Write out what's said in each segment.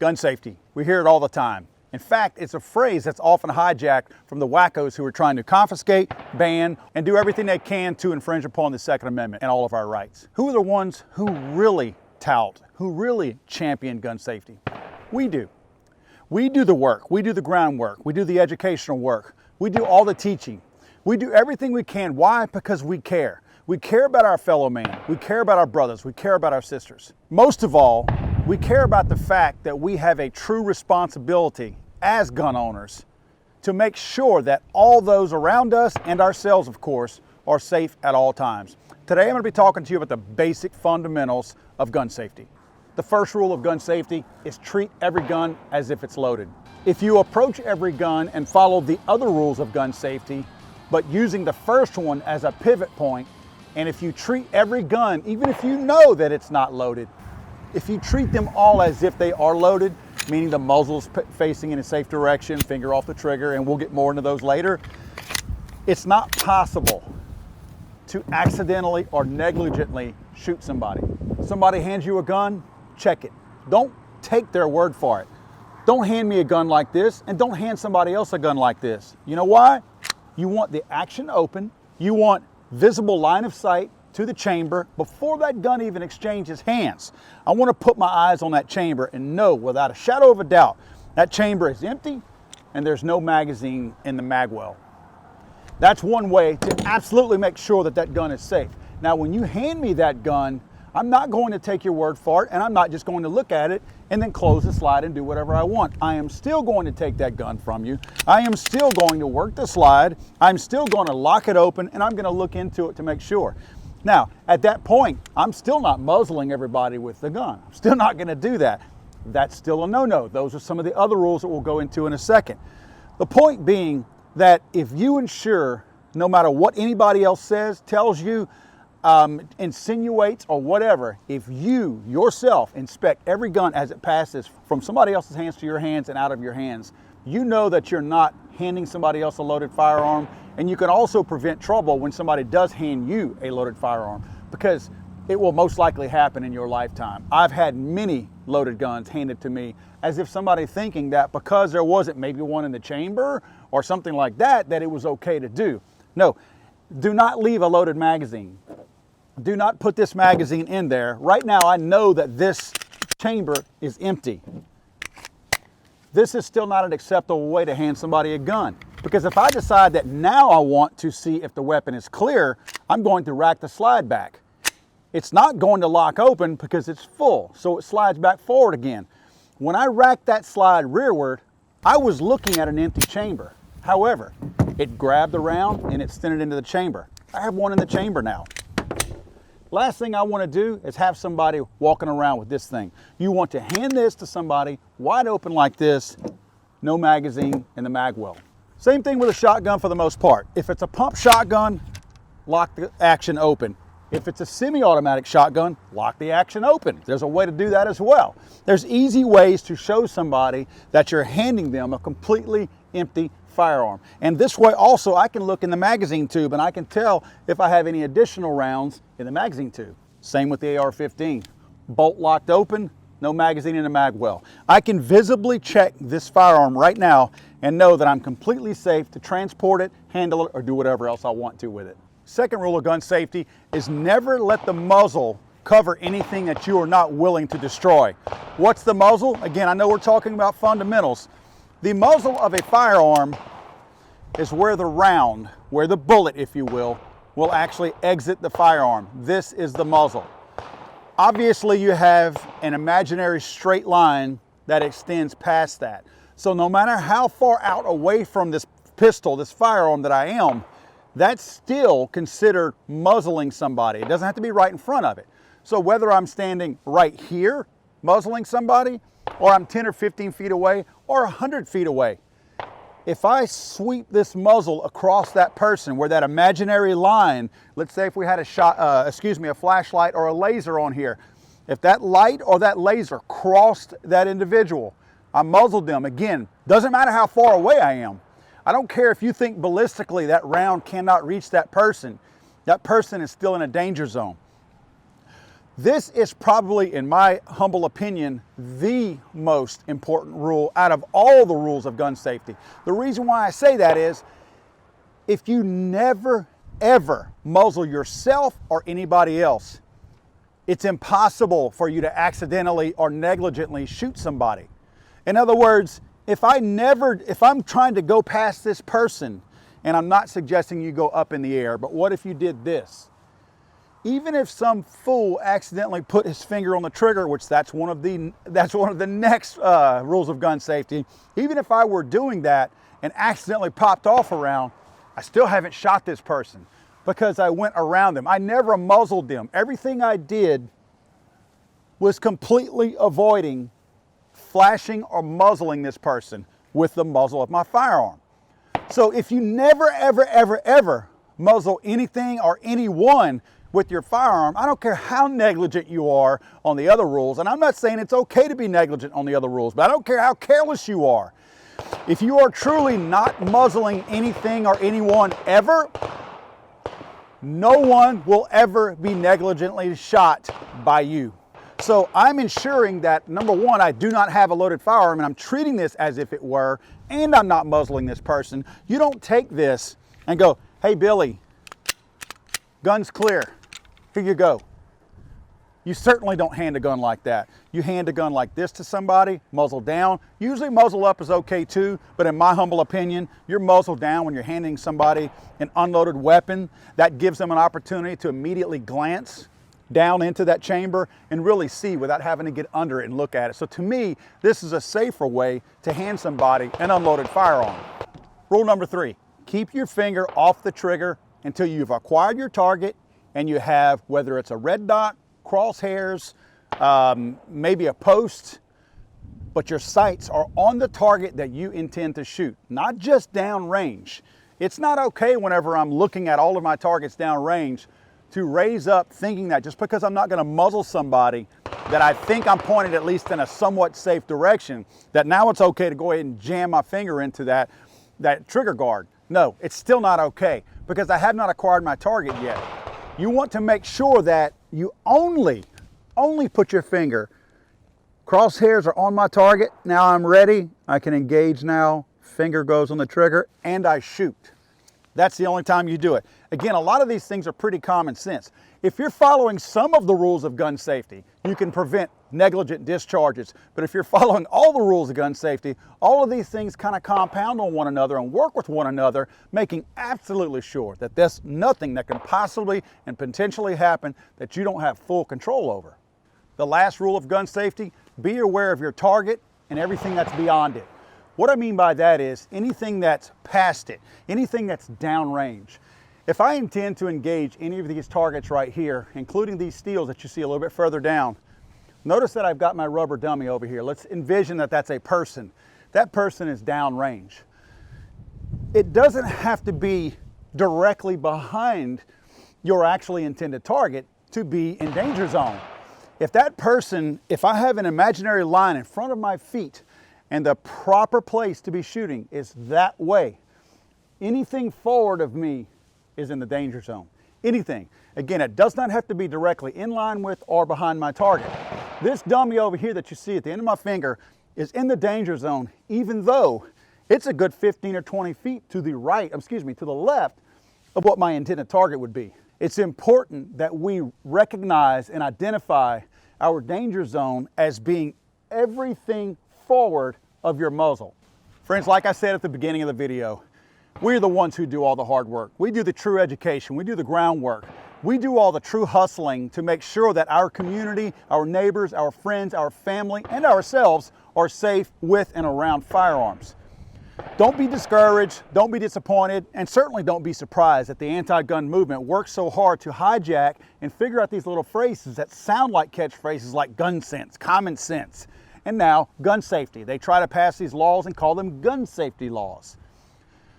Gun safety. We hear it all the time. In fact, it's a phrase that's often hijacked from the wackos who are trying to confiscate, ban, and do everything they can to infringe upon the Second Amendment and all of our rights. Who are the ones who really tout, who really champion gun safety? We do. We do the work. We do the groundwork. We do the educational work. We do all the teaching. We do everything we can. Why? Because we care. We care about our fellow man. We care about our brothers. We care about our sisters. Most of all, we care about the fact that we have a true responsibility as gun owners to make sure that all those around us and ourselves, of course, are safe at all times. Today I'm going to be talking to you about the basic fundamentals of gun safety. The first rule of gun safety is treat every gun as if it's loaded. If you approach every gun and follow the other rules of gun safety, but using the first one as a pivot point, and if you treat every gun, even if you know that it's not loaded, if you treat them all as if they are loaded, meaning the muzzle's facing in a safe direction, finger off the trigger, and we'll get more into those later, it's not possible to accidentally or negligently shoot somebody. Somebody hands you a gun, check it. Don't take their word for it. Don't hand me a gun like this, and don't hand somebody else a gun like this. You know why? You want the action open. You want visible line of sight to the chamber before that gun even exchanges hands. I want to put my eyes on that chamber and know without a shadow of a doubt that chamber is empty and there's no magazine in the mag well. That's one way to absolutely make sure that that gun is safe. Now, when you hand me that gun, I'm not going to take your word for it, and I'm not just going to look at it and then close the slide and do whatever I want. I am still going to take that gun from you. I am still going to work the slide. I'm still going to lock it open, and I'm going to look into it to make sure. Now, at that point, I'm still not muzzling everybody with the gun. I'm still not going to do that. That's still a no-no. Those are some of the other rules that we'll go into in a second. The point being that if you ensure, no matter what anybody else says, tells you, insinuates, or whatever, if you yourself inspect every gun as it passes from somebody else's hands to your hands and out of your hands, you know that you're not handing somebody else a loaded firearm. And you can also prevent trouble when somebody does hand you a loaded firearm, because it will most likely happen in your lifetime. I've had many loaded guns handed to me as if somebody thinking that because there wasn't maybe one in the chamber or something like that, that it was okay to do. No, do not leave a loaded magazine. Do not put this magazine in there. Right now, I know that this chamber is empty. This is still not an acceptable way to hand somebody a gun. Because if I decide that now I want to see if the weapon is clear, I'm going to rack the slide back. It's not going to lock open because it's full, so it slides back forward again. When I racked that slide rearward, I was looking at an empty chamber. However, it grabbed the round and it sent it into the chamber. I have one in the chamber now. Last thing I want to do is have somebody walking around with this thing. You want to hand this to somebody wide open like this, no magazine in the mag well. Same thing with a shotgun for the most part. If it's a pump shotgun, lock the action open. If it's a semi-automatic shotgun, lock the action open. There's a way to do that as well. There's easy ways to show somebody that you're handing them a completely empty firearm. And this way also I can look in the magazine tube and I can tell if I have any additional rounds in the magazine tube. Same with the AR-15. Bolt locked open, no magazine in the mag well. I can visibly check this firearm right now and know that I'm completely safe to transport it, handle it, or do whatever else I want to with it. Second rule of gun safety is never let the muzzle cover anything that you are not willing to destroy. What's the muzzle? Again, I know we're talking about fundamentals. The muzzle of a firearm is where the round, where the bullet, if you will actually exit the firearm. This is the muzzle. Obviously, you have an imaginary straight line that extends past that. So no matter how far out away from this pistol, this firearm that I am, that's still considered muzzling somebody. It doesn't have to be right in front of it. So whether I'm standing right here, muzzling somebody, or I'm 10 or 15 feet away, or 100 feet away, if I sweep this muzzle across that person where that imaginary line, let's say if we had a flashlight or a laser on here, if that light or that laser crossed that individual, I muzzled them. Again, doesn't matter how far away I am. I don't care if you think ballistically that round cannot reach that person. That person is still in a danger zone. This is probably, in my humble opinion, the most important rule out of all the rules of gun safety. The reason why I say that is, if you never, ever muzzle yourself or anybody else, it's impossible for you to accidentally or negligently shoot somebody. In other words, if I'm trying to go past this person, and I'm not suggesting you go up in the air, but what if you did this? Even if some fool accidentally put his finger on the trigger, which that's one of the next rules of gun safety, even if I were doing that and accidentally popped off a round, I still haven't shot this person because I went around them. I never muzzled them. Everything I did was completely avoiding flashing or muzzling this person with the muzzle of my firearm. So if you never, ever, ever, ever muzzle anything or anyone with your firearm, I don't care how negligent you are on the other rules, and I'm not saying it's okay to be negligent on the other rules, but I don't care how careless you are. If you are truly not muzzling anything or anyone ever, no one will ever be negligently shot by you. So I'm ensuring that, number one, I do not have a loaded firearm and I'm treating this as if it were, and I'm not muzzling this person. You don't take this and go, hey Billy, gun's clear, here you go. You certainly don't hand a gun like that. You hand a gun like this to somebody, muzzle down. Usually muzzle up is okay too, but in my humble opinion, you're muzzle down when you're handing somebody an unloaded weapon. That gives them an opportunity to immediately glance down into that chamber and really see without having to get under it and look at it. So to me, this is a safer way to hand somebody an unloaded firearm. Rule number 3, keep your finger off the trigger until you've acquired your target and you have, whether it's a red dot, crosshairs, maybe a post, but your sights are on the target that you intend to shoot, not just down range. It's not okay whenever I'm looking at all of my targets down range to raise up thinking that just because I'm not going to muzzle somebody that I think I'm pointed at least in a somewhat safe direction, that now it's okay to go ahead and jam my finger into that trigger guard. No, it's still not okay because I have not acquired my target yet. You want to make sure that you only put your finger, crosshairs are on my target, now I'm ready, I can engage now, finger goes on the trigger, and I shoot. That's the only time you do it. Again, a lot of these things are pretty common sense. If you're following some of the rules of gun safety, you can prevent negligent discharges. But if you're following all the rules of gun safety, all of these things kind of compound on one another and work with one another, making absolutely sure that there's nothing that can possibly and potentially happen that you don't have full control over. The last rule of gun safety, be aware of your target and everything that's beyond it. What I mean by that is anything that's past it, anything that's downrange. If I intend to engage any of these targets right here, including these steels that you see a little bit further down, notice that I've got my rubber dummy over here. Let's envision that that's a person. That person is downrange. It doesn't have to be directly behind your actually intended target to be in danger zone. If that person, if I have an imaginary line in front of my feet, and the proper place to be shooting is that way, anything forward of me is in the danger zone. Anything. Again, it does not have to be directly in line with or behind my target. This dummy over here that you see at the end of my finger is in the danger zone, even though it's a good 15 or 20 feet to the right, to the left of what my intended target would be. It's important that we recognize and identify our danger zone as being everything forward of your muzzle. Friends, like I said at the beginning of the video, we're the ones who do all the hard work. We do the true education. We do the groundwork. We do all the true hustling to make sure that our community, our neighbors, our friends, our family, and ourselves are safe with and around firearms. Don't be discouraged, don't be disappointed, and certainly don't be surprised that the anti-gun movement works so hard to hijack and figure out these little phrases that sound like catchphrases like gun sense, common sense. And now, gun safety. They try to pass these laws and call them gun safety laws.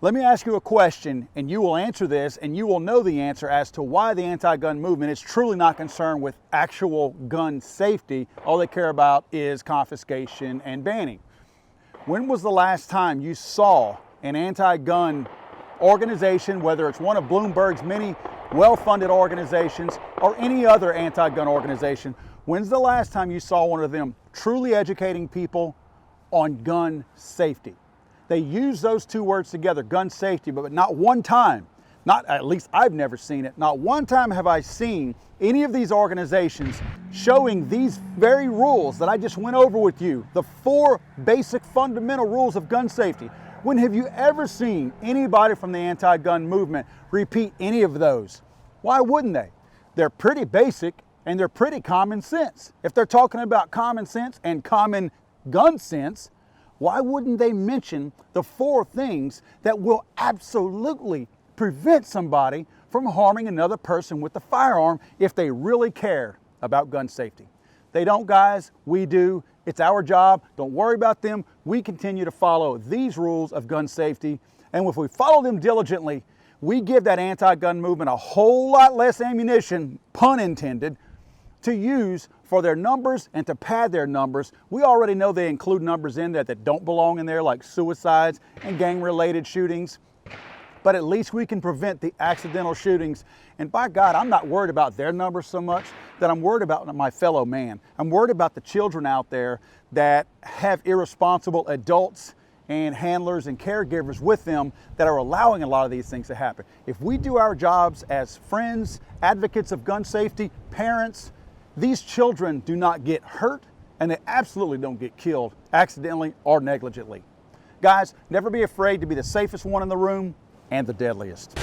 Let me ask you a question, and you will answer this, and you will know the answer as to why the anti-gun movement is truly not concerned with actual gun safety. All they care about is confiscation and banning. When was the last time you saw an anti-gun organization, whether it's one of Bloomberg's many well-funded organizations, or any other anti-gun organization, when's the last time you saw one of them truly educating people on gun safety? They use those two words together, gun safety, but not one time, at least I've never seen it, not one time have I seen any of these organizations showing these very rules that I just went over with you, the 4 basic fundamental rules of gun safety. When have you ever seen anybody from the anti-gun movement repeat any of those? Why wouldn't they? They're pretty basic and they're pretty common sense. If they're talking about common sense and common gun sense, why wouldn't they mention the 4 things that will absolutely prevent somebody from harming another person with a firearm if they really care about gun safety? They don't, guys. We do. It's our job. Don't worry about them. We continue to follow these rules of gun safety. And if we follow them diligently, we give that anti-gun movement a whole lot less ammunition, pun intended, to use for their numbers and to pad their numbers. We already know they include numbers in there that don't belong in there, like suicides and gang-related shootings. But at least we can prevent the accidental shootings. And by God, I'm not worried about their numbers so much that I'm worried about my fellow man. I'm worried about the children out there that have irresponsible adults and handlers and caregivers with them that are allowing a lot of these things to happen. If we do our jobs as friends, advocates of gun safety, parents, these children do not get hurt and they absolutely don't get killed accidentally or negligently. Guys, never be afraid to be the safest one in the room and the deadliest.